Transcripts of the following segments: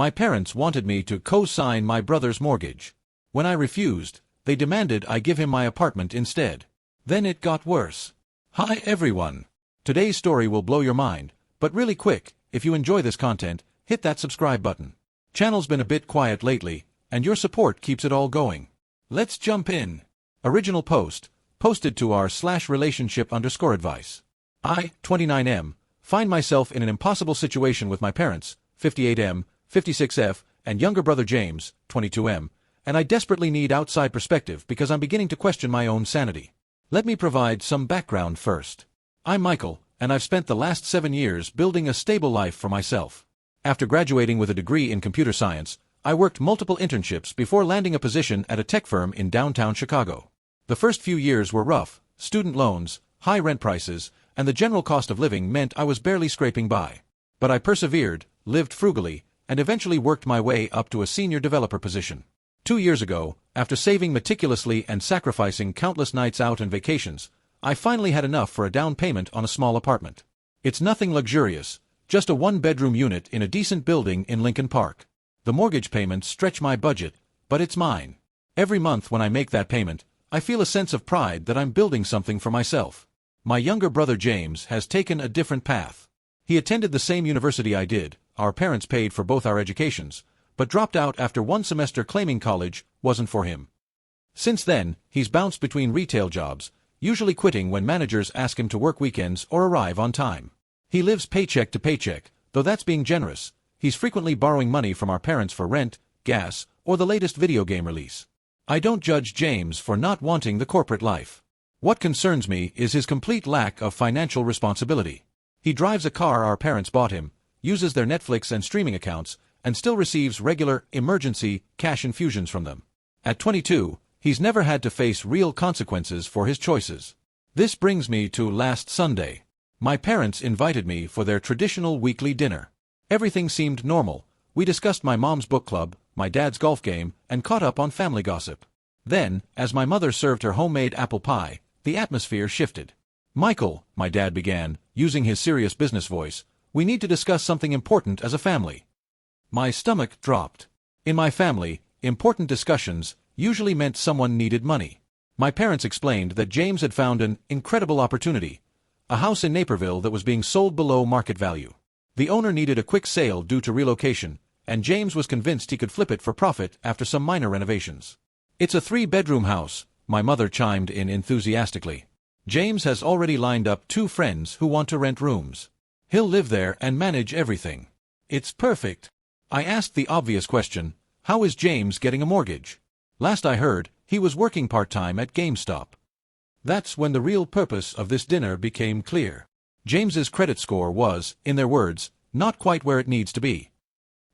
My parents wanted me to co-sign my brother's mortgage. When I refused, they demanded I give him my apartment instead. Then it got worse. Hi everyone. Today's story will blow your mind, but really quick, if you enjoy this content, hit that subscribe button. Channel's been a bit quiet lately, and your support keeps it all going. Let's jump in. Original post, posted to r/relationship_advice. I, 29M, find myself in an impossible situation with my parents, 58M, 56F, and younger brother James, 22M, and I desperately need outside perspective because I'm beginning to question my own sanity. Let me provide some background first. I'm Michael, and I've spent the last 7 years building a stable life for myself. After graduating with a degree in computer science, I worked multiple internships before landing a position at a tech firm in downtown Chicago. The first few years were rough. Student loans, high rent prices, and the general cost of living meant I was barely scraping by. But I persevered, lived frugally, and eventually worked my way up to a senior developer position. 2 years ago, after saving meticulously and sacrificing countless nights out and vacations, I finally had enough for a down payment on a small apartment. It's nothing luxurious, just a one-bedroom unit in a decent building in Lincoln Park. The mortgage payments stretch my budget, but it's mine. Every month when I make that payment, I feel a sense of pride that I'm building something for myself. My younger brother James has taken a different path. He attended the same university I did, our parents paid for both our educations, but dropped out after one semester claiming college wasn't for him. Since then, he's bounced between retail jobs, usually quitting when managers ask him to work weekends or arrive on time. He lives paycheck to paycheck, though that's being generous. He's frequently borrowing money from our parents for rent, gas, or the latest video game release. I don't judge James for not wanting the corporate life. What concerns me is his complete lack of financial responsibility. He drives a car our parents bought him, uses their Netflix and streaming accounts, and still receives regular, emergency, cash infusions from them. At 22, he's never had to face real consequences for his choices. This brings me to last Sunday. My parents invited me for their traditional weekly dinner. Everything seemed normal. We discussed my mom's book club, my dad's golf game, and caught up on family gossip. Then, as my mother served her homemade apple pie, the atmosphere shifted. "Michael," my dad began, using his serious business voice, "we need to discuss something important as a family." My stomach dropped. In my family, important discussions usually meant someone needed money. My parents explained that James had found an incredible opportunity, a house in Naperville that was being sold below market value. The owner needed a quick sale due to relocation, and James was convinced he could flip it for profit after some minor renovations. "It's a 3-bedroom house," my mother chimed in enthusiastically. "James has already lined up 2 friends who want to rent rooms. He'll live there and manage everything. It's perfect." I asked the obvious question, how is James getting a mortgage? Last I heard, he was working part-time at GameStop. That's when the real purpose of this dinner became clear. James's credit score was, in their words, not quite where it needs to be.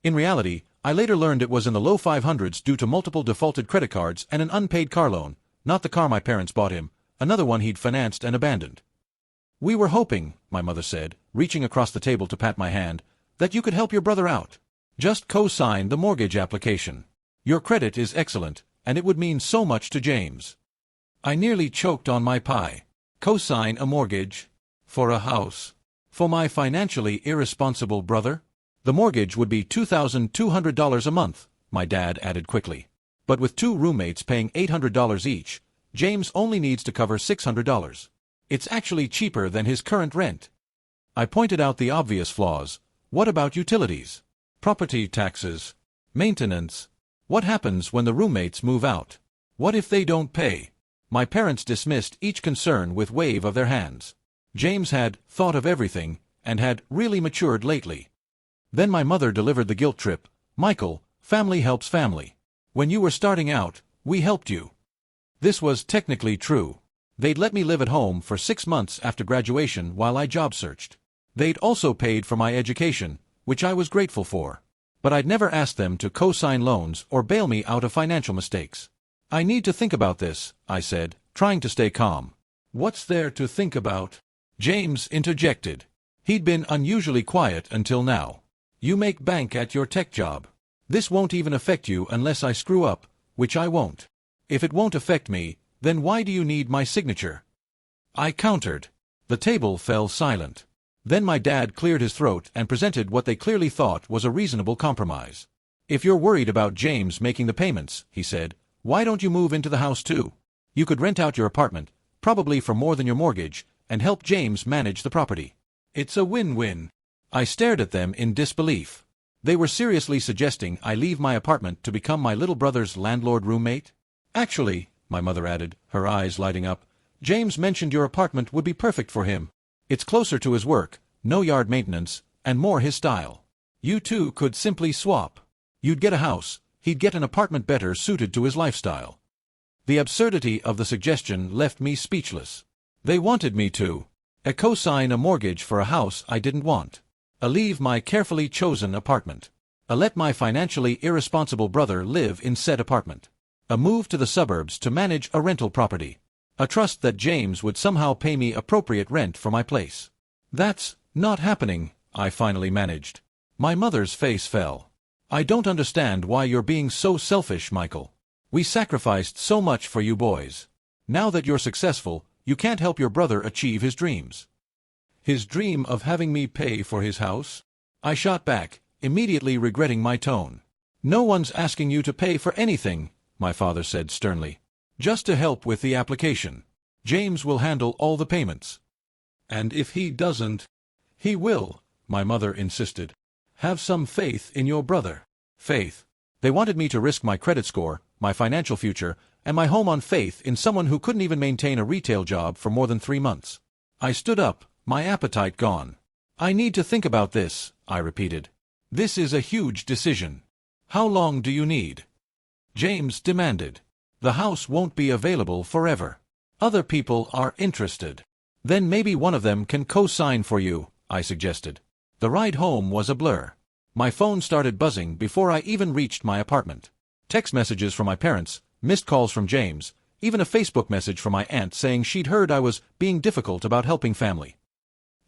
In reality, I later learned it was in the low 500s due to multiple defaulted credit cards and an unpaid car loan, not the car my parents bought him, another one he'd financed and abandoned. "We were hoping," my mother said, reaching across the table to pat my hand, "that you could help your brother out. Just co-sign the mortgage application. Your credit is excellent, and it would mean so much to James." I nearly choked on my pie. Co-sign a mortgage? For a house? For my financially irresponsible brother? The mortgage would be $2,200 a month, my dad added quickly. But with 2 roommates paying $800 each, James only needs to cover $600. It's actually cheaper than his current rent. I pointed out the obvious flaws. What about utilities? Property taxes? Maintenance? What happens when the roommates move out? What if they don't pay? My parents dismissed each concern with wave of their hands. James had thought of everything, and had really matured lately. Then my mother delivered the guilt trip. "Michael, family helps family. When you were starting out, we helped you." This was technically true. They'd let me live at home for 6 months after graduation while I job searched. They'd also paid for my education, which I was grateful for. But I'd never asked them to co-sign loans or bail me out of financial mistakes. "I need to think about this," I said, trying to stay calm. "What's there to think about?" James interjected. He'd been unusually quiet until now. "You make bank at your tech job. This won't even affect you unless I screw up, which I won't. If it won't affect me, then why do you need my signature?" I countered. The table fell silent. Then my dad cleared his throat and presented what they clearly thought was a reasonable compromise. "If you're worried about James making the payments," he said, "why don't you move into the house too? You could rent out your apartment, probably for more than your mortgage, and help James manage the property. It's a win-win." I stared at them in disbelief. They were seriously suggesting I leave my apartment to become my little brother's landlord roommate? "Actually," my mother added, her eyes lighting up, "James mentioned your apartment would be perfect for him. It's closer to his work, no yard maintenance, and more his style. You two could simply swap. You'd get a house, he'd get an apartment better suited to his lifestyle." The absurdity of the suggestion left me speechless. They wanted me to co-sign a mortgage for a house I didn't want, leave my carefully chosen apartment, let my financially irresponsible brother live in said apartment, move to the suburbs to manage a rental property, trust that James would somehow pay me appropriate rent for my place. "That's not happening," I finally managed. My mother's face fell. "I don't understand why you're being so selfish, Michael. We sacrificed so much for you boys. Now that you're successful, you can't help your brother achieve his dreams." "His dream of having me pay for his house?" I shot back, immediately regretting my tone. "No one's asking you to pay for anything," my father said sternly. "Just to help with the application. James will handle all the payments." "And if he doesn't?" "He will," my mother insisted. "Have some faith in your brother." Faith. They wanted me to risk my credit score, my financial future, and my home on faith in someone who couldn't even maintain a retail job for more than 3 months. I stood up, my appetite gone. "I need to think about this," I repeated. "This is a huge decision. How long do you need?" James demanded. "The house won't be available forever. Other people are interested." "Then maybe one of them can co-sign for you," I suggested. The ride home was a blur. My phone started buzzing before I even reached my apartment. Text messages from my parents, missed calls from James, even a Facebook message from my aunt saying she'd heard I was being difficult about helping family.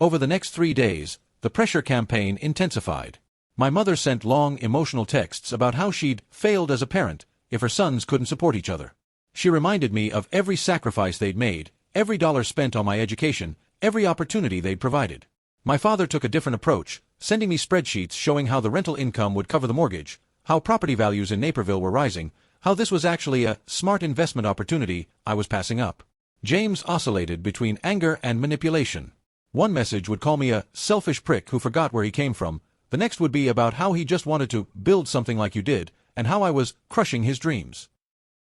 Over the next 3 days, the pressure campaign intensified. My mother sent long, emotional texts about how she'd failed as a parent if her sons couldn't support each other. She reminded me of every sacrifice they'd made, every dollar spent on my education, every opportunity they'd provided. My father took a different approach, sending me spreadsheets showing how the rental income would cover the mortgage, how property values in Naperville were rising, how this was actually a smart investment opportunity I was passing up. James oscillated between anger and manipulation. One message would call me a selfish prick who forgot where he came from, the next would be about how he just wanted to build something like you did, and how I was crushing his dreams.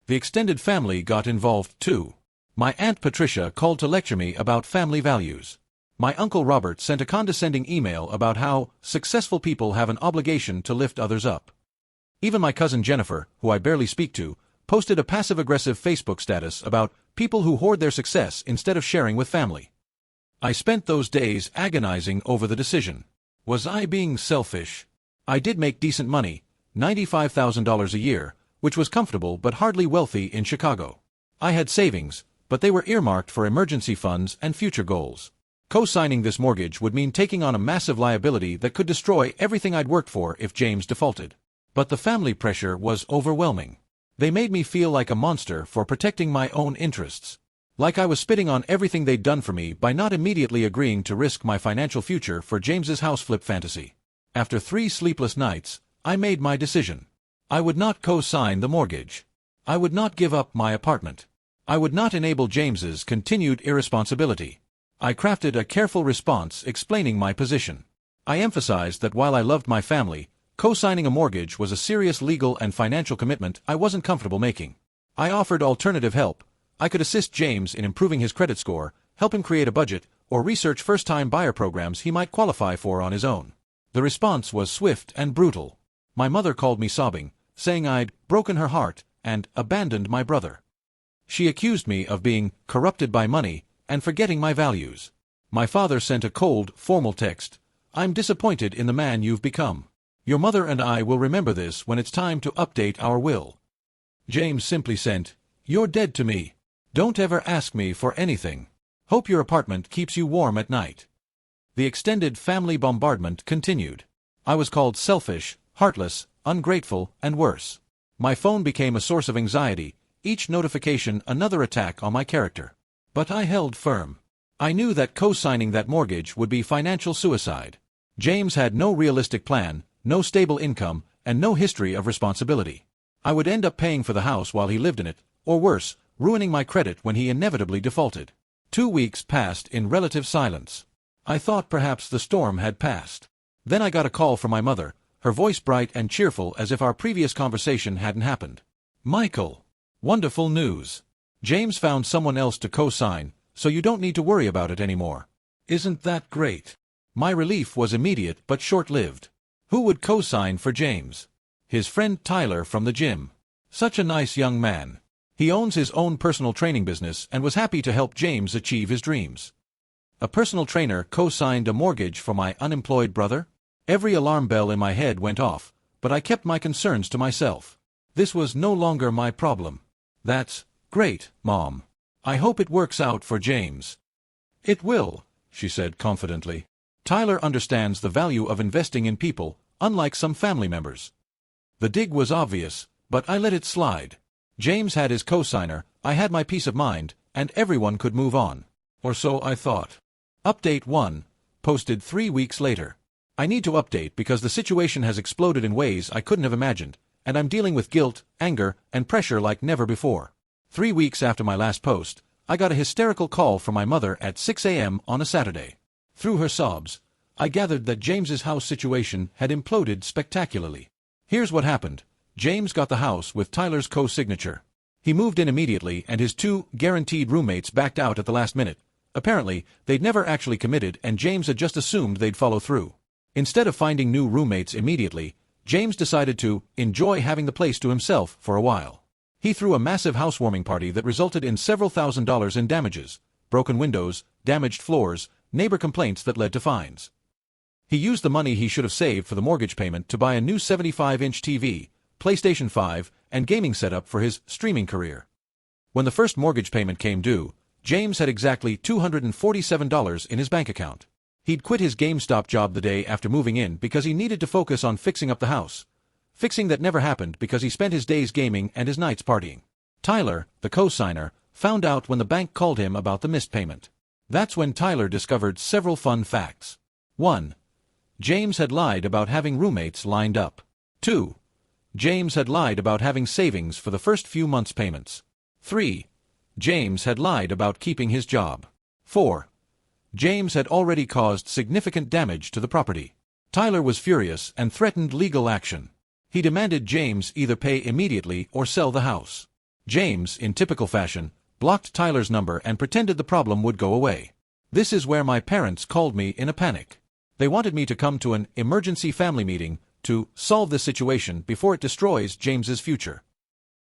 The extended family got involved too. My Aunt Patricia called to lecture me about family values. My Uncle Robert sent a condescending email about how successful people have an obligation to lift others up. Even my cousin Jennifer, who I barely speak to, posted a passive-aggressive Facebook status about people who hoard their success instead of sharing with family. I spent those days agonizing over the decision. Was I being selfish? I did make decent money, $95,000 a year, which was comfortable but hardly wealthy in Chicago. I had savings, but they were earmarked for emergency funds and future goals. Co-signing this mortgage would mean taking on a massive liability that could destroy everything I'd worked for if James defaulted. But the family pressure was overwhelming. They made me feel like a monster for protecting my own interests. Like I was spitting on everything they'd done for me by not immediately agreeing to risk my financial future for James's house flip fantasy. After 3 sleepless nights, I made my decision. I would not co-sign the mortgage. I would not give up my apartment. I would not enable James's continued irresponsibility. I crafted a careful response explaining my position. I emphasized that while I loved my family, co-signing a mortgage was a serious legal and financial commitment I wasn't comfortable making. I offered alternative help. I could assist James in improving his credit score, help him create a budget, or research first-time buyer programs he might qualify for on his own. The response was swift and brutal. My mother called me sobbing, saying I'd broken her heart and abandoned my brother. She accused me of being corrupted by money and forgetting my values. My father sent a cold, formal text. "I'm disappointed in the man you've become. Your mother and I will remember this when it's time to update our will." James simply sent, "You're dead to me. Don't ever ask me for anything. Hope your apartment keeps you warm at night." The extended family bombardment continued. I was called selfish, heartless, ungrateful, and worse. My phone became a source of anxiety, each notification another attack on my character. But I held firm. I knew that co-signing that mortgage would be financial suicide. James had no realistic plan, no stable income, and no history of responsibility. I would end up paying for the house while he lived in it, or worse, ruining my credit when he inevitably defaulted. 2 weeks passed in relative silence. I thought perhaps the storm had passed. Then I got a call from my mother, her voice bright and cheerful as if our previous conversation hadn't happened. "Michael! Wonderful news. James found someone else to co-sign, so you don't need to worry about it anymore. Isn't that great?" My relief was immediate but short-lived. Who would co-sign for James? His friend Tyler from the gym. Such a nice young man. He owns his own personal training business and was happy to help James achieve his dreams. A personal trainer co-signed a mortgage for my unemployed brother? Every alarm bell in my head went off, but I kept my concerns to myself. This was no longer my problem. "That's great, Mom. I hope it works out for James." "It will," she said confidently. "Tyler understands the value of investing in people, unlike some family members." The dig was obvious, but I let it slide. James had his co-signer, I had my peace of mind, and everyone could move on. Or so I thought. Update 1, posted 3 weeks later. I need to update because the situation has exploded in ways I couldn't have imagined, and I'm dealing with guilt, anger, and pressure like never before. 3 weeks after my last post, I got a hysterical call from my mother at 6 a.m. on a Saturday. Through her sobs, I gathered that James's house situation had imploded spectacularly. Here's what happened. James got the house with Tyler's co-signature. He moved in immediately and his 2 guaranteed roommates backed out at the last minute. Apparently, they'd never actually committed and James had just assumed they'd follow through. Instead of finding new roommates immediately, James decided to enjoy having the place to himself for a while. He threw a massive housewarming party that resulted in several $1,000s in damages, broken windows, damaged floors, neighbor complaints that led to fines. He used the money he should have saved for the mortgage payment to buy a new 75-inch TV, PlayStation 5, and gaming setup for his streaming career. When the first mortgage payment came due, James had exactly $247 in his bank account. He'd quit his GameStop job the day after moving in because he needed to focus on fixing up the house. Fixing that never happened because he spent his days gaming and his nights partying. Tyler, the co-signer, found out when the bank called him about the missed payment. That's when Tyler discovered several fun facts. 1. James had lied about having roommates lined up. 2. James had lied about having savings for the first few months' payments. 3. James had lied about keeping his job. 4. James had already caused significant damage to the property. Tyler was furious and threatened legal action. He demanded James either pay immediately or sell the house. James, in typical fashion, blocked Tyler's number and pretended the problem would go away. This is where my parents called me in a panic. They wanted me to come to an emergency family meeting to solve this situation before it destroys James's future.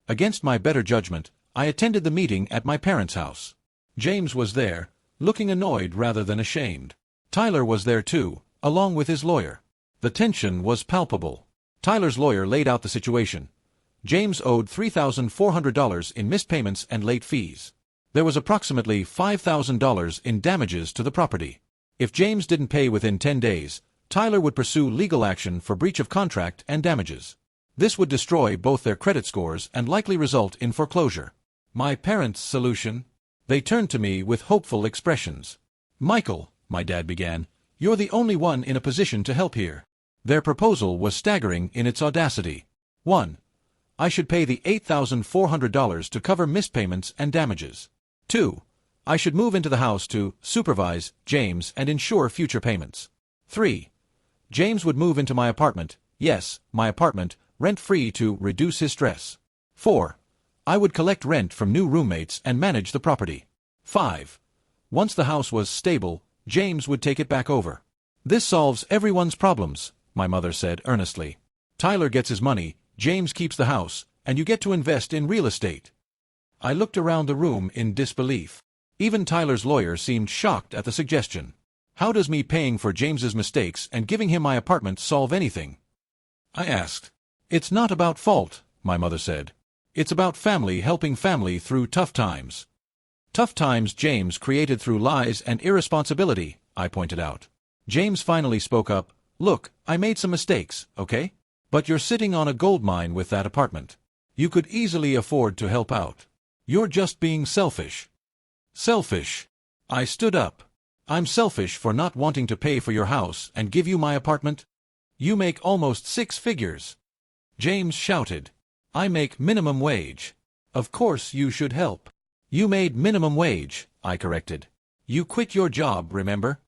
Against my better judgment, I attended the meeting at my parents' house. James was there, looking annoyed rather than ashamed. Tyler was there too, along with his lawyer. The tension was palpable. Tyler's lawyer laid out the situation. James owed $3,400 in missed payments and late fees. There was approximately $5,000 in damages to the property. If James didn't pay within 10 days, Tyler would pursue legal action for breach of contract and damages. This would destroy both their credit scores and likely result in foreclosure. My parents' solution? They turned to me with hopeful expressions. "Michael," my dad began, "you're the only one in a position to help here." Their proposal was staggering in its audacity. 1. I should pay the $8,400 to cover missed payments and damages. 2. I should move into the house to supervise James and ensure future payments. 3. James would move into my apartment, yes, my apartment, rent-free to reduce his stress. 4. I would collect rent from new roommates and manage the property. 5. Once the house was stable, James would take it back over. "This solves everyone's problems," my mother said earnestly. "Tyler gets his money, James keeps the house, and you get to invest in real estate." I looked around the room in disbelief. Even Tyler's lawyer seemed shocked at the suggestion. How does me paying for James's mistakes and giving him my apartment solve anything? I asked. "It's not about fault," my mother said. "It's about family helping family through tough times." "Tough times James created through lies and irresponsibility," I pointed out. James finally spoke up. "Look, I made some mistakes, okay? But you're sitting on a goldmine with that apartment. You could easily afford to help out. You're just being selfish." "Selfish?" I stood up. "I'm selfish for not wanting to pay for your house and give you my apartment? You make almost 6 figures. James shouted. "I make minimum wage. Of course you should help." "You made minimum wage," I corrected. "You quit your job, remember?"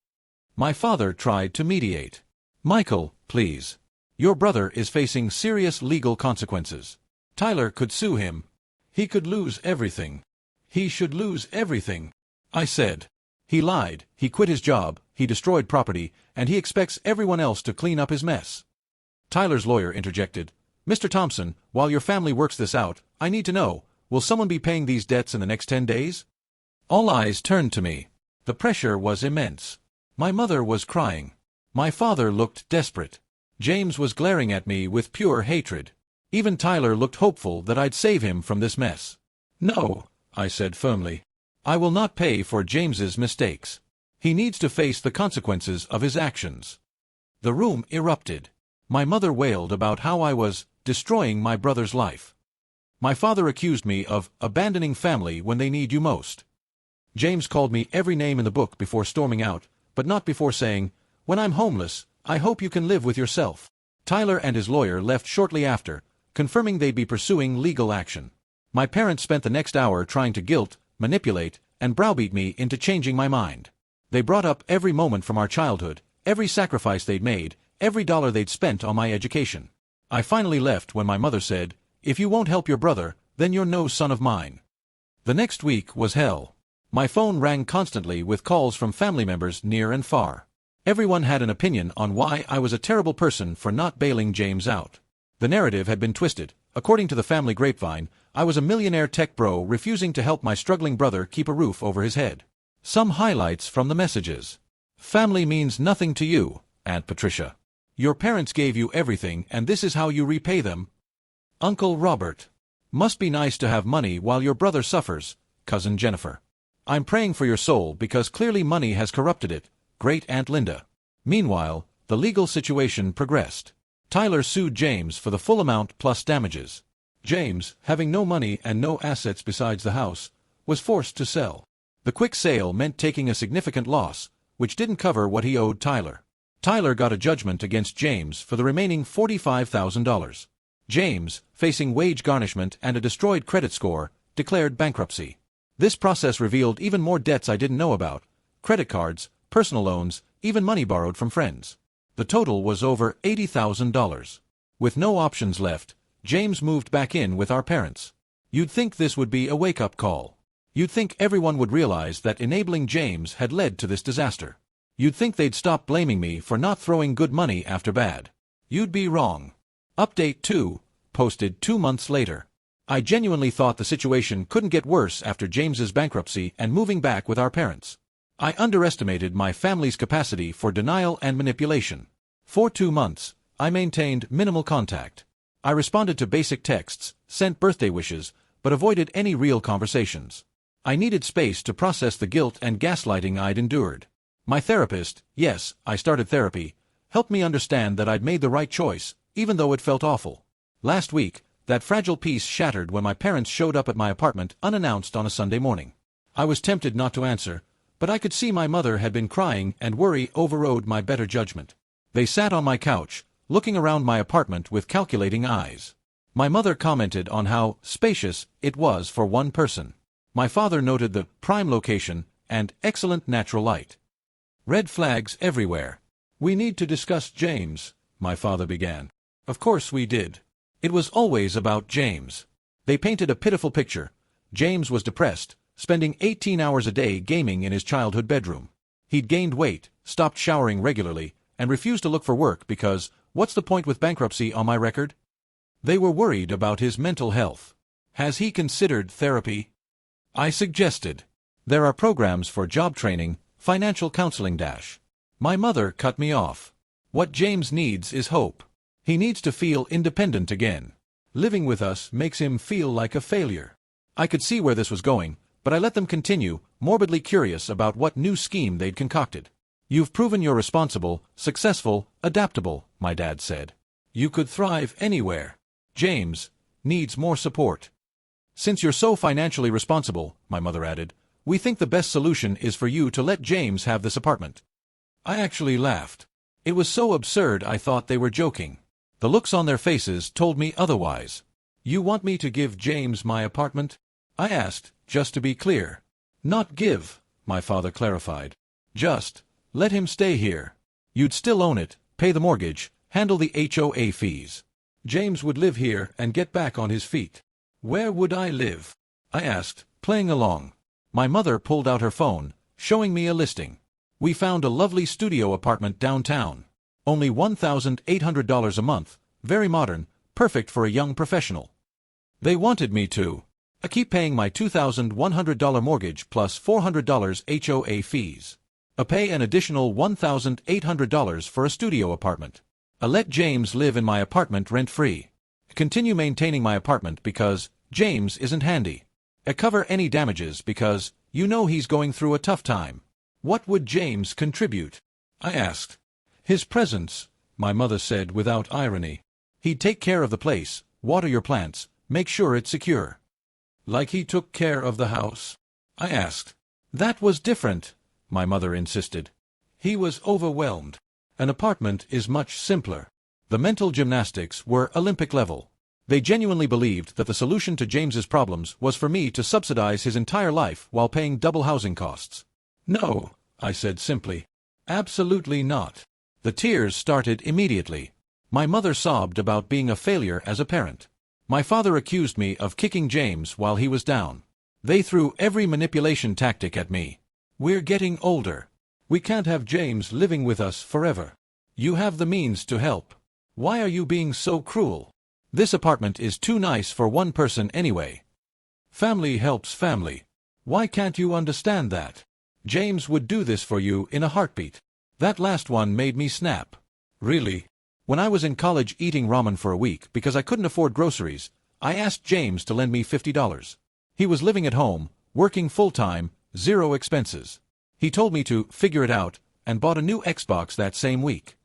My father tried to mediate. "Michael, please. Your brother is facing serious legal consequences. Tyler could sue him. He could lose everything. He should lose everything," I said. "He lied, he quit his job, he destroyed property, and he expects everyone else to clean up his mess." Tyler's lawyer interjected. "Mr. Thompson, while your family works this out, I need to know, will someone be paying these debts in the next 10 days? All eyes turned to me. The pressure was immense. My mother was crying. My father looked desperate. James was glaring at me with pure hatred. Even Tyler looked hopeful that I'd save him from this mess. "No," I said firmly. "I will not pay for James's mistakes. He needs to face the consequences of his actions." The room erupted. My mother wailed about how I was destroying my brother's life. My father accused me of abandoning family when they need you most. James called me every name in the book before storming out, but not before saying, "When I'm homeless, I hope you can live with yourself." Tyler and his lawyer left shortly after, confirming they'd be pursuing legal action. My parents spent the next hour trying to guilt, manipulate, and browbeat me into changing my mind. They brought up every moment from our childhood, every sacrifice they'd made, every dollar they'd spent on my education. I finally left when my mother said, "If you won't help your brother, then you're no son of mine." The next week was hell. My phone rang constantly with calls from family members near and far. Everyone had an opinion on why I was a terrible person for not bailing James out. The narrative had been twisted. According to the family grapevine, I was a millionaire tech bro refusing to help my struggling brother keep a roof over his head. Some highlights from the messages. "Family means nothing to you, Aunt Patricia. Your parents gave you everything and this is how you repay them. Uncle Robert. Must be nice to have money while your brother suffers, Cousin Jennifer. I'm praying for your soul because clearly money has corrupted it, Great Aunt Linda." Meanwhile, the legal situation progressed. Tyler sued James for the full amount plus damages. James, having no money and no assets besides the house, was forced to sell. The quick sale meant taking a significant loss, which didn't cover what he owed Tyler. Tyler got a judgment against James for the remaining $45,000. James, facing wage garnishment and a destroyed credit score, declared bankruptcy. This process revealed even more debts I didn't know about: credit cards, personal loans, even money borrowed from friends. The total was over $80,000. With no options left, James moved back in with our parents. You'd think this would be a wake-up call. You'd think everyone would realize that enabling James had led to this disaster. You'd think they'd stop blaming me for not throwing good money after bad. You'd be wrong. Update 2, posted 2 months later. I genuinely thought the situation couldn't get worse after James's bankruptcy and moving back with our parents. I underestimated my family's capacity for denial and manipulation. For 2 months, I maintained minimal contact. I responded to basic texts, sent birthday wishes, but avoided any real conversations. I needed space to process the guilt and gaslighting I'd endured. My therapist, yes, I started therapy, helped me understand that I'd made the right choice, even though it felt awful. Last week, that fragile peace shattered when my parents showed up at my apartment unannounced on a Sunday morning. I was tempted not to answer, but I could see my mother had been crying and worry overrode my better judgment. They sat on my couch, looking around my apartment with calculating eyes. My mother commented on how spacious it was for one person. My father noted the prime location and excellent natural light. Red flags everywhere. "We need to discuss James," my father began. Of course we did. It was always about James. They painted a pitiful picture. James was depressed, spending 18 hours a day gaming in his childhood bedroom. He'd gained weight, stopped showering regularly, and refused to look for work because, what's the point with bankruptcy on my record? They were worried about his mental health. Has he considered therapy? I suggested. There are programs for job training, financial counseling. My mother cut me off. What James needs is hope. He needs to feel independent again. Living with us makes him feel like a failure. I could see where this was going, but I let them continue, morbidly curious about what new scheme they'd concocted. "You've proven you're responsible, successful, adaptable," my dad said. "You could thrive anywhere. James needs more support. Since you're so financially responsible," my mother added, "we think the best solution is for you to let James have this apartment." I actually laughed. It was so absurd I thought they were joking. The looks on their faces told me otherwise. "You want me to give James my apartment?" I asked, just to be clear. "Not give," my father clarified. "Just let him stay here. You'd still own it, pay the mortgage, handle the HOA fees. James would live here and get back on his feet." "Where would I live?" I asked, playing along. My mother pulled out her phone, showing me a listing. "We found a lovely studio apartment downtown. Only $1,800 a month, very modern, perfect for a young professional." They wanted me to keep paying my $2,100 mortgage plus $400 HOA fees. Pay an additional $1,800 for a studio apartment. Let James live in my apartment rent-free. Continue maintaining my apartment because James isn't handy. Cover any damages because you know he's going through a tough time. "What would James contribute?" I asked. "His presence," my mother said without irony. "He'd take care of the place, water your plants, make sure it's secure." "Like he took care of the house?" I asked. "That was different," my mother insisted. "He was overwhelmed. An apartment is much simpler." The mental gymnastics were Olympic level. They genuinely believed that the solution to James's problems was for me to subsidize his entire life while paying double housing costs. "No," I said simply. "Absolutely not." The tears started immediately. My mother sobbed about being a failure as a parent. My father accused me of kicking James while he was down. They threw every manipulation tactic at me. "We're getting older. We can't have James living with us forever. You have the means to help. Why are you being so cruel? This apartment is too nice for one person anyway. Family helps family. Why can't you understand that? James would do this for you in a heartbeat." That last one made me snap. Really? When I was in college eating ramen for a week because I couldn't afford groceries, I asked James to lend me $50. He was living at home, working full-time, zero expenses. He told me to figure it out and bought a new Xbox that same week.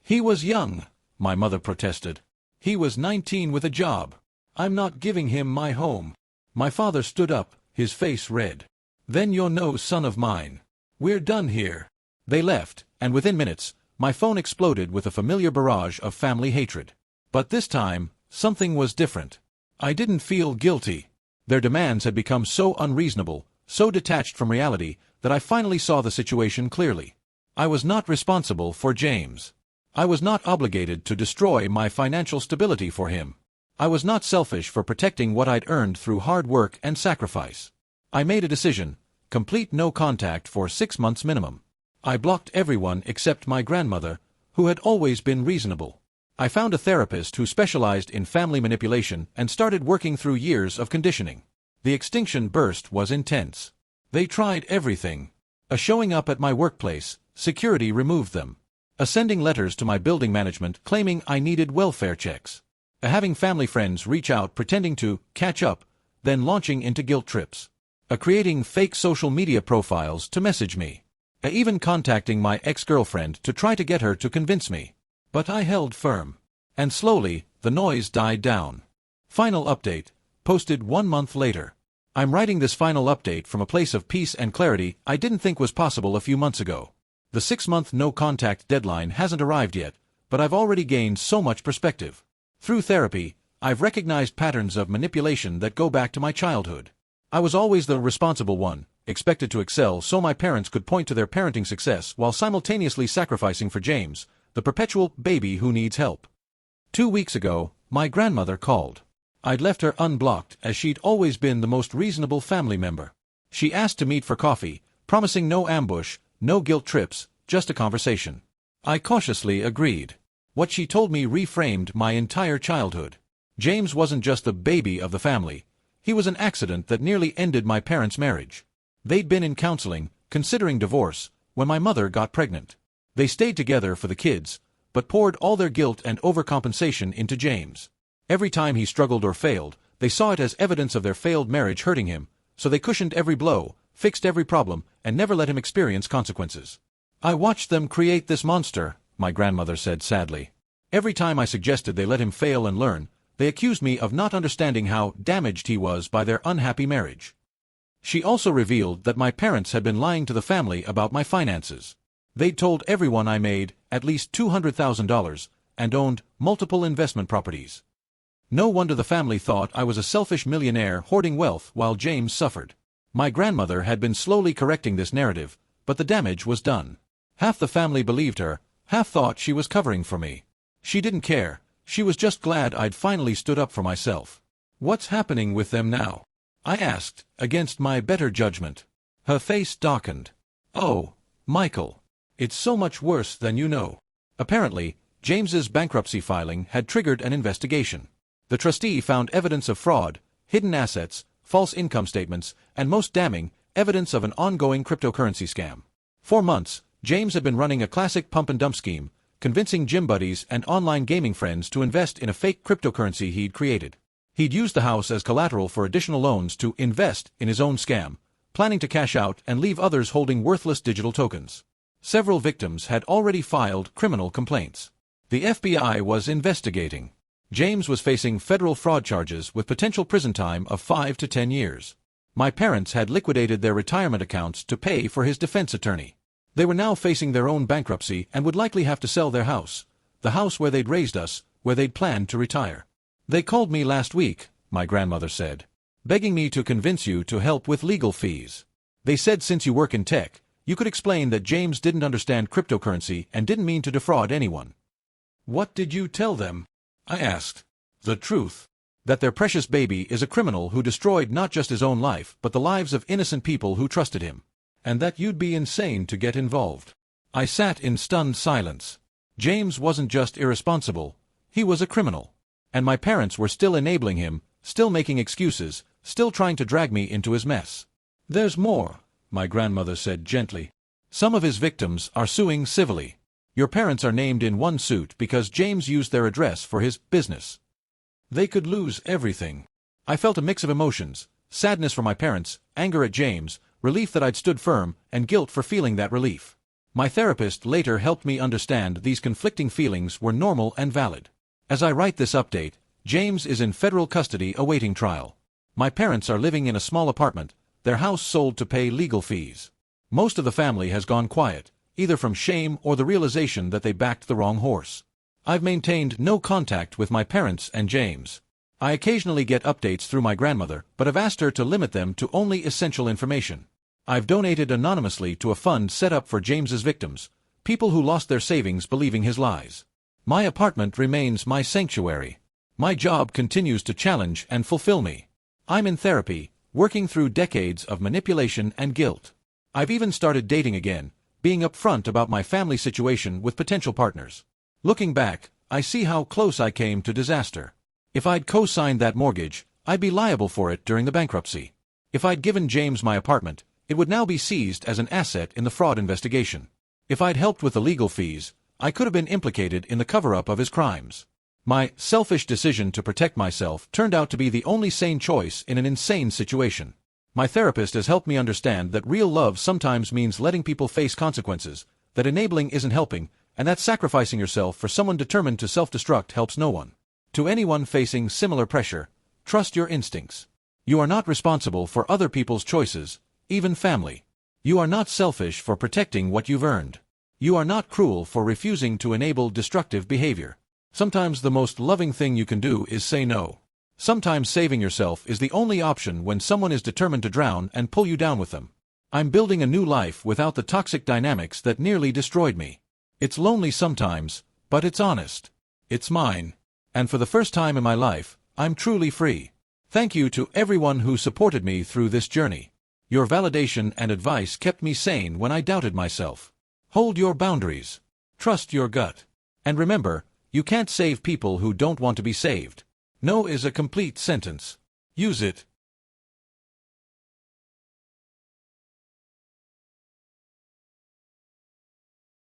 "He was young," my mother protested. "He was 19 with a job. I'm not giving him my home." My father stood up, his face red. "Then you're no son of mine. We're done here." They left, and within minutes, my phone exploded with a familiar barrage of family hatred. But this time, something was different. I didn't feel guilty. Their demands had become so unreasonable, so detached from reality, that I finally saw the situation clearly. I was not responsible for James. I was not obligated to destroy my financial stability for him. I was not selfish for protecting what I'd earned through hard work and sacrifice. I made a decision: complete no contact for 6 months minimum. I blocked everyone except my grandmother, who had always been reasonable. I found a therapist who specialized in family manipulation and started working through years of conditioning. The extinction burst was intense. They tried everything. Showing up at my workplace, security removed them. Sending letters to my building management claiming I needed welfare checks. Having family friends reach out pretending to catch up, then launching into guilt trips. Creating fake social media profiles to message me. Even contacting my ex-girlfriend to try to get her to convince me. But I held firm. And slowly, the noise died down. Final update, posted 1 month later. I'm writing this final update from a place of peace and clarity I didn't think was possible a few months ago. The 6-month no-contact deadline hasn't arrived yet, but I've already gained so much perspective. Through therapy, I've recognized patterns of manipulation that go back to my childhood. I was always the responsible one, expected to excel so my parents could point to their parenting success while simultaneously sacrificing for James, the perpetual baby who needs help. 2 weeks ago, my grandmother called. I'd left her unblocked as she'd always been the most reasonable family member. She asked to meet for coffee, promising no ambush, no guilt trips, just a conversation. I cautiously agreed. What she told me reframed my entire childhood. James wasn't just the baby of the family. He was an accident that nearly ended my parents' marriage. They'd been in counseling, considering divorce, when my mother got pregnant. They stayed together for the kids, but poured all their guilt and overcompensation into James. Every time he struggled or failed, they saw it as evidence of their failed marriage hurting him, so they cushioned every blow, fixed every problem, and never let him experience consequences. I watched them create this monster, my grandmother said sadly. Every time I suggested they let him fail and learn, they accused me of not understanding how damaged he was by their unhappy marriage. She also revealed that my parents had been lying to the family about my finances. They'd told everyone I made at least $200,000, and owned multiple investment properties. No wonder the family thought I was a selfish millionaire hoarding wealth while James suffered. My grandmother had been slowly correcting this narrative, but the damage was done. Half the family believed her, half thought she was covering for me. She didn't care, she was just glad I'd finally stood up for myself. "What's happening with them now?" I asked, against my better judgment. Her face darkened. "Oh, Michael. It's so much worse than you know." Apparently, James's bankruptcy filing had triggered an investigation. The trustee found evidence of fraud, hidden assets, false income statements, and most damning, evidence of an ongoing cryptocurrency scam. For months, James had been running a classic pump-and-dump scheme, convincing gym buddies and online gaming friends to invest in a fake cryptocurrency he'd created. He'd used the house as collateral for additional loans to invest in his own scam, planning to cash out and leave others holding worthless digital tokens. Several victims had already filed criminal complaints. The FBI was investigating. James was facing federal fraud charges with potential prison time of 5 to 10 years. My parents had liquidated their retirement accounts to pay for his defense attorney. They were now facing their own bankruptcy and would likely have to sell their house, the house where they'd raised us, where they'd planned to retire. "They called me last week," my grandmother said, "begging me to convince you to help with legal fees. They said since you work in tech, you could explain that James didn't understand cryptocurrency and didn't mean to defraud anyone." "What did you tell them?" I asked. "The truth. That their precious baby is a criminal who destroyed not just his own life but the lives of innocent people who trusted him. And that you'd be insane to get involved." I sat in stunned silence. James wasn't just irresponsible, he was a criminal. And my parents were still enabling him, still making excuses, still trying to drag me into his mess. "There's more," my grandmother said gently. "Some of his victims are suing civilly. Your parents are named in one suit because James used their address for his business. They could lose everything." I felt a mix of emotions, sadness for my parents, anger at James, relief that I'd stood firm, and guilt for feeling that relief. My therapist later helped me understand these conflicting feelings were normal and valid. As I write this update, James is in federal custody awaiting trial. My parents are living in a small apartment, their house sold to pay legal fees. Most of the family has gone quiet, either from shame or the realization that they backed the wrong horse. I've maintained no contact with my parents and James. I occasionally get updates through my grandmother, but have asked her to limit them to only essential information. I've donated anonymously to a fund set up for James's victims, people who lost their savings believing his lies. My apartment remains my sanctuary. My job continues to challenge and fulfill me. I'm in therapy, working through decades of manipulation and guilt. I've even started dating again, being upfront about my family situation with potential partners. Looking back, I see how close I came to disaster. If I'd co-signed that mortgage, I'd be liable for it during the bankruptcy. If I'd given James my apartment, it would now be seized as an asset in the fraud investigation. If I'd helped with the legal fees, I could have been implicated in the cover-up of his crimes. My selfish decision to protect myself turned out to be the only sane choice in an insane situation. My therapist has helped me understand that real love sometimes means letting people face consequences, that enabling isn't helping, and that sacrificing yourself for someone determined to self-destruct helps no one. To anyone facing similar pressure, trust your instincts. You are not responsible for other people's choices, even family. You are not selfish for protecting what you've earned. You are not cruel for refusing to enable destructive behavior. Sometimes the most loving thing you can do is say no. Sometimes saving yourself is the only option when someone is determined to drown and pull you down with them. I'm building a new life without the toxic dynamics that nearly destroyed me. It's lonely sometimes, but it's honest. It's mine. And for the first time in my life, I'm truly free. Thank you to everyone who supported me through this journey. Your validation and advice kept me sane when I doubted myself. Hold your boundaries. Trust your gut. And remember, you can't save people who don't want to be saved. No is a complete sentence. Use it.